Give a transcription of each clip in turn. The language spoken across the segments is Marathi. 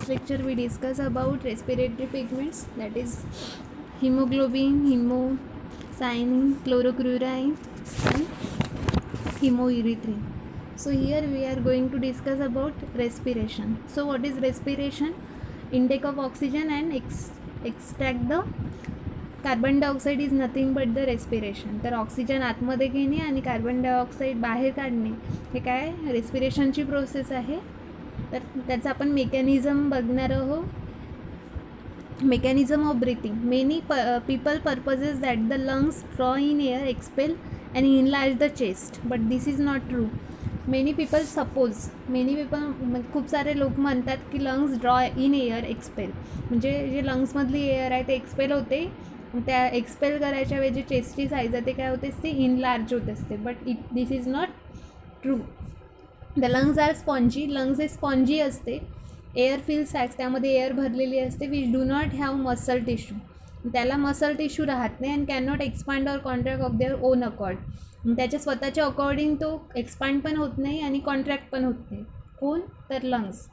lecture we discuss about respiratory pigments, that is hemoglobin, hemocyanin, chlorochlorine and hemoerythrin. So here we are going to discuss about respiration. So what is respiration? Intake of oxygen and extract the carbon dioxide is nothing but the respiration. तर ऑक्सिजन आतमध्ये घेणे आणि कार्बन डायऑक्साईड बाहेर काढणे हे काय रेस्पिरेशनची प्रोसेस आहे. तर त्याचं आपण मेकॅनिझम बघणार आहोत. Mechanism of breathing. Many people purposes that the lungs draw in air, expel and enlarge the chest, but this is not true. Many people खूप सारे लोक म्हणतात की lungs draw in air, expel, म्हणजे जे लंग्समधली एअर आहे ते एक्सपेल होते, त्या एक्सपेल करायच्या वेळी जे चेस्टची साईज आहे ते काय होते, ते इनलार्ज होत असते. But this is not true. The lungs are spongy. Lungs हे स्पॉन्जी असते. एअर फिल सॅक्स, त्यामध्ये एअर भरलेली असते. Which do not have muscle tissue, त्याला मसल टिश्यू राहत नाही. And can not expand or contract of their own accord, त्याच्या स्वतःच्या अकॉर्डिंग तो एक्सपांड पण होत नाही आणि कॉन्ट्रॅक्ट पण होत नाही. कोण? तर lungs.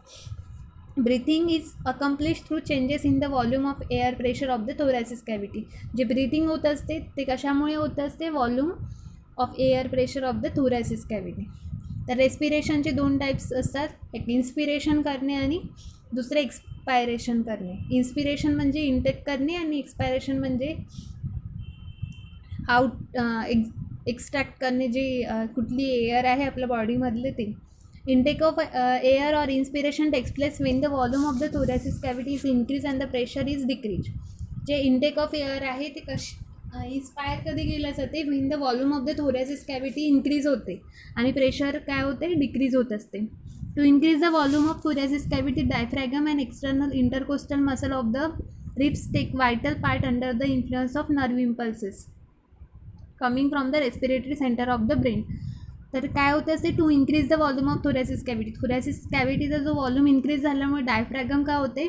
Breathing is accomplish through changes in the volume of air pressure of the thoracic cavity. जे ब्रीथिंग होत असते ते कशामुळे होत असते? Volume of air pressure of the thoracic cavity. तर रेस्पिरेशनचे दोन टाईप्स असतात, एक इन्स्पिरेशन करणे आणि दुसरे एक्सपायरेशन करणे. इन्स्पिरेशन म्हणजे इनटेक करणे आणि एक्सपायरेशन म्हणजे एक्स्ट्रॅक्ट करणे, जे कुठली एअर आहे आपल्या बॉडीमधले ते. Intake of air or inspiration takes place when the volume of the thoracic cavity is increased and the pressure is decreased. जे इंटेक ऑफ एअर आहे ते इन्स्पायर कधी केलं जाते? when the volume of the thoracic cavity increase होते आणि प्रेशर काय होते? डिक्रीज होत असते. To increase the volume of thoracic cavity, diaphragm and external intercostal muscle of the ribs take vital part under the influence of nerve impulses coming from the respiratory center of the brain. तर काय होतं असते? To increase the volume of thoracic cavity. Thoracic कॅव्हिटीचा जो व्हॉल्यूम इन्क्रीज झाल्यामुळे डायफ्रॅगम काय होते?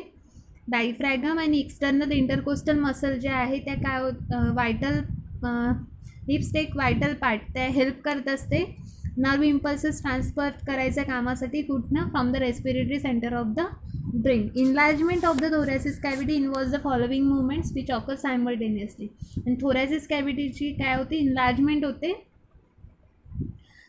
डायफ्रॅगम आणि एक्सटर्नल इंटरकोस्टल मसल जे आहे त्या काय vital hips take vital part, त्या हेल्प करत असते नर्व इम्पल्सेस ट्रान्सफर करायच्या कामासाठी. कुठनं? From the respiratory centre of the brain. Enlargement of the thoracic cavity involves the following movements which occur simultaneously. आणि थोरॅसिस कॅव्हिटीची काय होते? इनलार्जमेंट होते.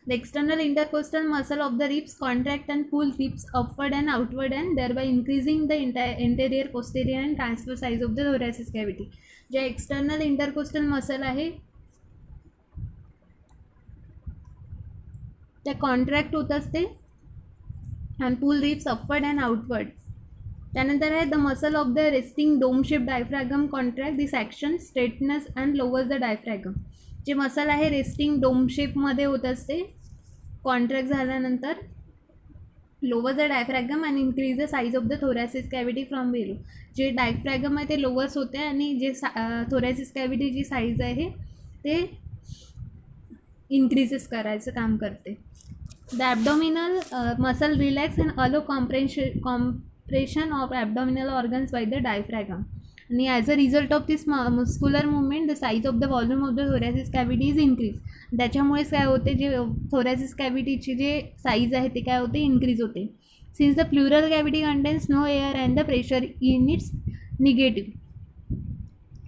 The external intercostal muscle of the ribs contract and pull ribs upward and outward and thereby increasing the anterior, posterior and transverse size of the thoracic cavity. जे external intercostal muscle आहे त्या कॉन्ट्रॅक्ट होत असते and pull ribs upward and outward. त्यानंतर आहे the muscle of the resting dome shaped diaphragm contract. This action straightens and lowers the diaphragm. जे मसल आहे रेस्टिंग डोम शेपमध्ये होत असते, कॉन्ट्रॅक्ट झाल्यानंतर लोअर द डायफ्रॅगम आणि increase the size of the thoracic cavity from below. जे डायफ्रॅगम आहे ते लोअर्स होते आणि जे थोरॅसिस कॅव्हिटीची साईज आहे ते इन्क्रीजेस करायचं काम करते. The abdominal muscle relax and allow compression of abdominal organs by the diaphragm. आणि as a result of this muscular movement the size of the volume of the thoracic cavity is increase. त्याच्यामुळेच काय होते? जे थोरॅसिस कॅव्हिटीची जे साईज आहे ते काय होते? इन्क्रीज होते. Since the pleural cavity contains no air and the pressure in it's negative,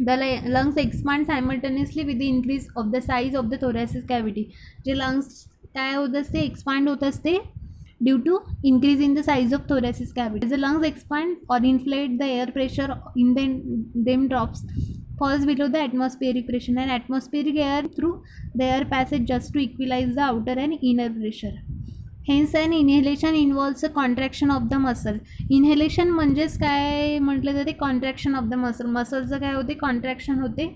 the lungs expand simultaneously with the increase of the size of the thoracic cavity. जे लंग्स काय होत असते? एक्सपांड होत असते due to increase in the size of thoracic cavity. As the lungs expand or inflate, the air pressure in them drops, falls below the atmospheric pressure, and atmospheric air through the air passage just to equalize the outer and inner pressure. Hence an inhalation involves a contraction of the muscle. Inhalation म्हणजेच काय म्हटलं जाते? Contraction of the muscle. मसलचं काय होते? कॉन्ट्रॅक्शन होते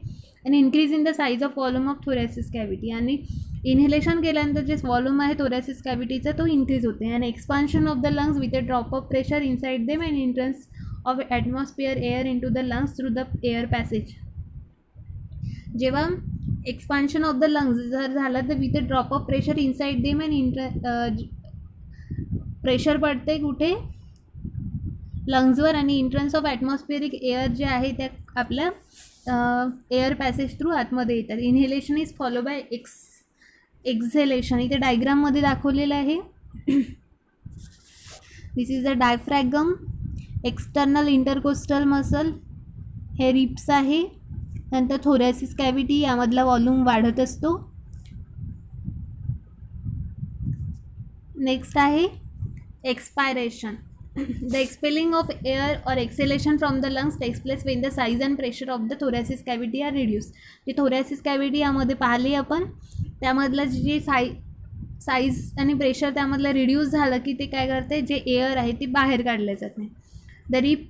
आणि increase in the size of volume of thoracic cavity. आणि इन्हेलेशन केल्यानंतर जे व्हॉल्यूम आहे थोरॅसिस कॅव्हिटीचा तो इन्क्रीज होते. आणि expansion of the lungs with a drop of pressure inside them and entrance of atmosphere air into the lungs through the air passage. जेव्हा एक्सपान्शन ऑफ द लंग्स जर झालं तर with a drop of pressure inside them and pressure पडते कुठे? लंग्सवर. आणि एंट्रन्स ऑफ ॲटमॉस्फिअरिक एअर जे आहे त्या आपल्या एअर पॅसेज थ्रू आतमध्ये येतात. Inhalation is follow by exhalation. इथे डायग्राममध्ये दाखवलेलं आहे. This is a diaphragm external intercostal muscle हे रिप्स आहे. नंतर थोरॅसिस कॅव्हिटी, यामधला वॉल्यूम वाढत असतो. नेक्स्ट आहे expiration. The expelling of air or exhalation from the lungs takes place when the size and pressure of the thoracic cavity are reduce. जे थोरॅसिस कॅव्हिटी यामध्ये पाहिली आपण, त्यामधलं जे साईज आणि प्रेशर त्यामधलं रिड्यूस झालं की ते काय करते, जे एअर आहे ते बाहेर काढले जाते. The ribs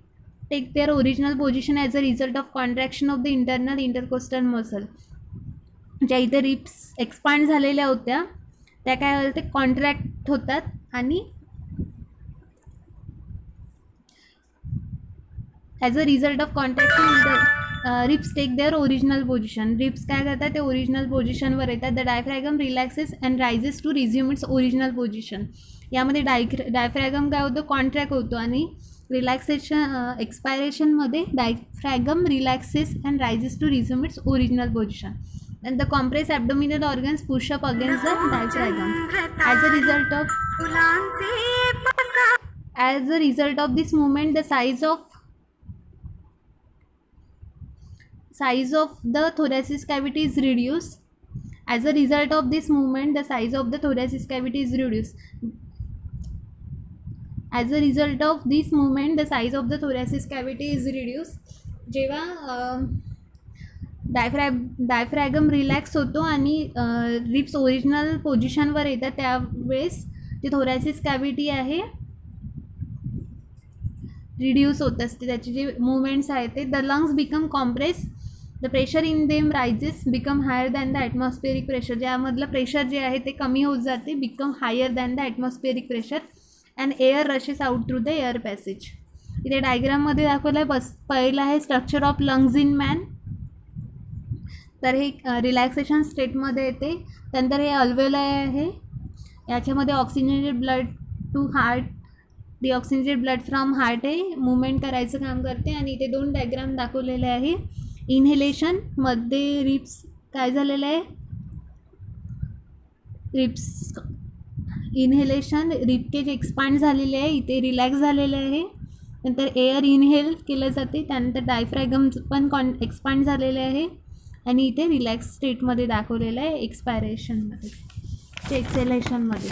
take their original position as a result of contraction of the internal intercostal muscle. ज्या इथे रिप्स एक्सपांड झालेल्या होत्या त्या काय होते, कॉन्ट्रॅक्ट होतात आणि as a result of contraction ribs take their original position. Ribs काय करतात, ते ओरिजिनल पोझिशनवर येतात. The diaphragm relaxes and rises to resume its original position. यामध्ये डायफ्रॅगम काय होतं, कॉन्ट्रॅक्ट होतो आणि रिलॅक्सेशन एक्सपायरेशनमध्ये diaphragm relaxes and rises to resume its original position. And the compressed abdominal organs push up against the diaphragm. As a result of this movement, the size of the thoracic cavity is reduced. As a result of this movement, the size of the thoracic cavity is reduced. As a result of this movement, the size of the thoracic cavity is reduced. जेव्हा डायफ्रॅगम रिलॅक्स होतो आणि रिप्स ओरिजिनल पोझिशनवर येतात त्यावेळेस जे थोरॅसिस कॅव्हिटी आहे रिड्यूस होत असते, त्याचे जे मुवमेंट्स आहेत ते. The lungs become compress, the pressure in them rises become higher than the atmospheric pressure. ज्यामधलं प्रेशर जे आहे ते कमी होत जाते, become higher than the atmospheric pressure, and air rushes out through the air passage. इथे डायग्राममध्ये दाखवलं आहे. पहिलं आहे structure of lungs in man. तर हे रिलॅक्सेशन स्टेटमध्ये येते. त्यानंतर हे अल्वेलाय आहे, याच्यामध्ये oxygenated blood to heart, deoxygenated blood from heart हे मुवमेंट करायचं काम करते. आणि इथे 2 डायग्राम दाखवलेले आहे. इनहेलेशनमध्ये रिप्स काय झालेलं आहे, रिप्स इनहेलेशन रिपकेज एक्सपांड झालेले आहे, इथे रिलॅक्स झालेले आहे. नंतर एअर इनहेल केलं जाते, त्यानंतर डायफ्रॅगम पण एक्सपांड झालेले आहे आणि इथे रिलॅक्स स्टेटमध्ये दाखवलेलं आहे एक्सपायरेशनमध्ये, ते एक्सेलेशनमध्ये.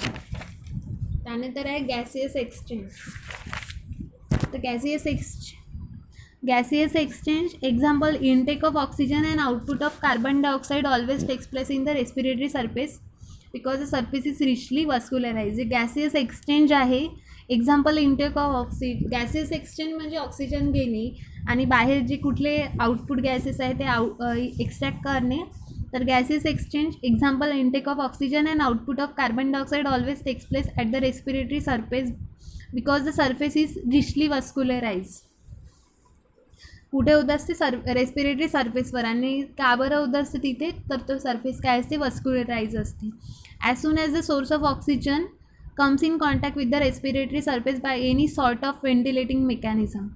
त्यानंतर आहे गॅसियस एक्सचेंज. तर gaseous exchange example, intake of oxygen and output of carbon dioxide always takes place in the respiratory surface because the surface is richly vascularise. Gaseous exchange आहे. Example, intake of gaseous exchange म्हणजे ऑक्सिजन घेणे आणि बाहेर जे कुठले आउटपुट गॅसेस आहे ते एक्स्ट्रॅक्ट करणे. तर gases exchange example, intake of oxygen and output of carbon dioxide always takes place at the respiratory surface because the surface is richly vascularise. कुठे होत असते, रेस्पिरेटरी सरफेसवर. आणि का बरं होत असते तिथे, तर तो सरफेस काय असते, वस्क्युलराइज असते. As soon as the source of oxygen comes in contact with the respiratory surface by any sort of ventilating mechanism,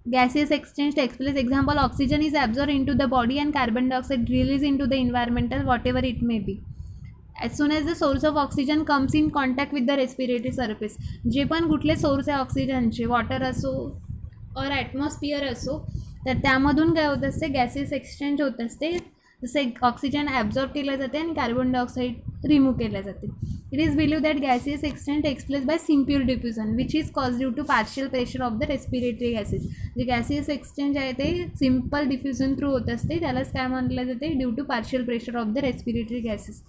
gaseous exchange takes place. Example, oxygen is absorbed into the body and carbon dioxide released into the environmental whatever it may be. As soon as the source of oxygen comes in contact with the respiratory surface, जे पण कुठले सोर्स आहे ऑक्सिजनचे, वॉटर असो और ॲटमॉस्फिअर असो, तर त्यामधून काय होत असते, गॅसेस एक्सचेंज होत असते. जसे ऑक्सिजन ॲब्झॉर्ब केलं जाते आणि कार्बन डायऑक्साईड रिमूव्ह केल्या जाते. It is believe that gaseous exchange takes place by simple diffusion which is cause due to partial pressure of the respiratory gases. जे गॅसियस एक्सचेंज आहे ते सिम्पल डिफ्युजन थ्रू होत असते, त्यालाच काय म्हटलं जाते, due to partial pressure of the respiratory gases.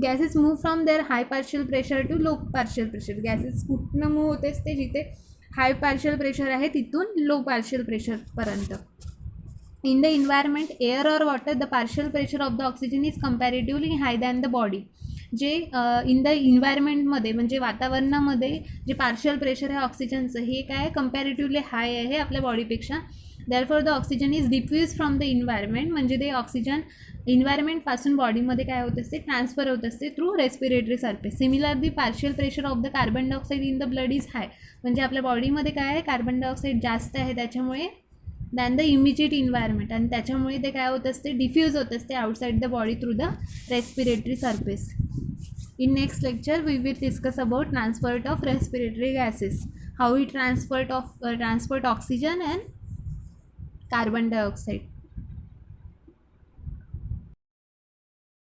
Gases move from their high partial pressure to low partial pressure. Gases कुठनं मूव्ह होत असते, जिथे हाय पार्शियल प्रेशर आहे तिथून लो पार्शियल प्रेशरपर्यंत. In the environment, air or water, the partial pressure of the oxygen is comparatively high than the body. जे इन द इन्व्हायरमेंटमध्ये म्हणजे वातावरणामध्ये जे पार्शियल प्रेशर आहे ऑक्सिजनचं, हे काय कम्पॅरेटिव्हली हाय आहे आपल्या बॉडीपेक्षा. Therefore the oxygen is diffuse from the environment, म्हणजे ते ऑक्सिजन इन्व्हायरमेंटपासून बॉडीमध्ये काय होत असते, ट्रान्सफर होत असते through respiratory surface. Similarly partial pressure of the carbon dioxide in the blood is high, म्हणजे आपल्या बॉडीमध्ये काय आहे, कार्बन डायऑक्साईड जास्त आहे त्याच्यामुळे दॅन द इमिजिएट इन्व्हायरमेंट, आणि त्याच्यामुळे ते काय होत असते, डिफ्यूज होत असते outside the body through the respiratory surface. In next lecture, we will discuss about transport of respiratory gases. how it transport oxygen and carbon dioxide.